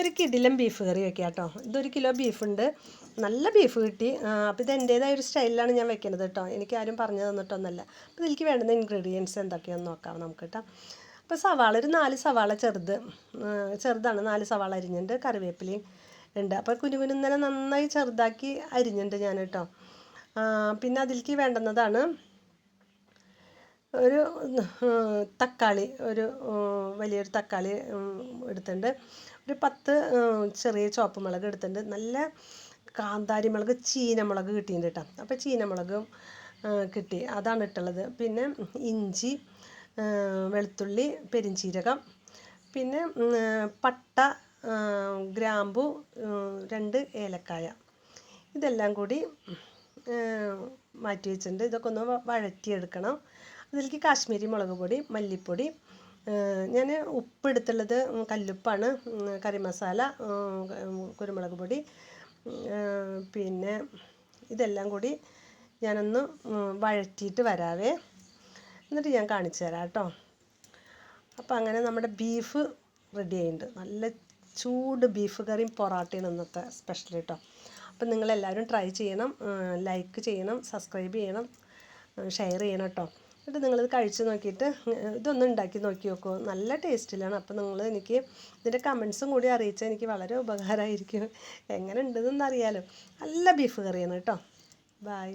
ഇന്നൊരു കിടിലം ബീഫ് കറി വെക്കാം കേട്ടോ. ഇതൊരു കിലോ ബീഫുണ്ട്, നല്ല ബീഫ് കിട്ടി. അപ്പോൾ ഇത് എൻ്റേതായ ഒരു സ്റ്റൈലിലാണ് ഞാൻ വെക്കുന്നത് കേട്ടോ, എനിക്ക് ആരും പറഞ്ഞു തന്നിട്ടൊന്നുമല്ല. അപ്പോൾ ഇതിലേക്ക് വേണ്ടുന്ന ഇൻഗ്രീഡിയൻസ് എന്തൊക്കെയാണെന്ന് നോക്കാം നമുക്ക് കേട്ടോ. അപ്പോൾ സവാള ഒരു 4 സവാള ചെറുതാണ്, 4 സവാള അരിഞ്ഞിട്ടുണ്ട്. കറിവേപ്പിലയും ഉണ്ട്. അപ്പോൾ കുനുകുനുന്നനെ നന്നായി ചെറുതാക്കി അരിഞ്ഞിട്ടുണ്ട് ഞാൻ കേട്ടോ. പിന്നെ അതിലേക്ക് വേണ്ടുന്നതാണ് ഒരു തക്കാളി, ഒരു വലിയൊരു തക്കാളി എടുത്തിട്ടുണ്ട്. ഒരു 10 ചെറിയ ചുവപ്പ് മുളക് എടുത്തിട്ടുണ്ട്. നല്ല കാന്താരി മുളക്, ചീനമുളക് കിട്ടിയിട്ടുണ്ട് കേട്ടോ. അപ്പോൾ ചീനമുളകും കിട്ടി, അതാണ് ഇട്ടുള്ളത്. പിന്നെ ഇഞ്ചി, വെളുത്തുള്ളി, പെരിഞ്ചീരകം, പിന്നെ പട്ട, ഗ്രാമ്പു, 2 ഏലക്കായ, ഇതെല്ലാം കൂടി മാറ്റി വെച്ചിട്ടുണ്ട്. ഇതൊക്കെ ഒന്ന് വഴറ്റിയെടുക്കണം. അതിലേക്ക് കാശ്മീരി മുളക് പൊടി, മല്ലിപ്പൊടി, ഞാൻ ഉപ്പ് എടുത്തുള്ളത് കല്ലുപ്പാണ്, കറി മസാല, കുരുമുളക് പൊടി, പിന്നെ ഇതെല്ലാം കൂടി ഞാനൊന്ന് വഴറ്റിയിട്ട് വരാവേ, എന്നിട്ട് ഞാൻ കാണിച്ചു തരാം കേട്ടോ. അപ്പോൾ അങ്ങനെ നമ്മുടെ ബീഫ് റെഡി ആയിട്ടുണ്ട്. നല്ല ചൂട് ബീഫ് കറിയും പൊറാട്ടയും ഇന്നത്തെ സ്പെഷ്യൽ കേട്ടോ. അപ്പം നിങ്ങളെല്ലാവരും ട്രൈ ചെയ്യണം, ലൈക്ക് ചെയ്യണം, സബ്സ്ക്രൈബ് ചെയ്യണം, ഷെയർ ചെയ്യണം കേട്ടോ. എന്നിട്ട് നിങ്ങളിത് കഴിച്ച് നോക്കിയിട്ട് ഇതൊന്നും ഉണ്ടാക്കി നോക്കി നോക്കൂ, നല്ല ടേസ്റ്റിലാണ്. അപ്പോൾ നിങ്ങൾ എനിക്ക് ഇതിൻ്റെ കമൻസും കൂടി അറിയിച്ചാൽ എനിക്ക് വളരെ ഉപകാരമായിരിക്കും. എങ്ങനെ ഉണ്ടെന്നൊന്നും അറിയാലോ. നല്ല ബീഫ് കറിയാണ് കേട്ടോ. ബായ്.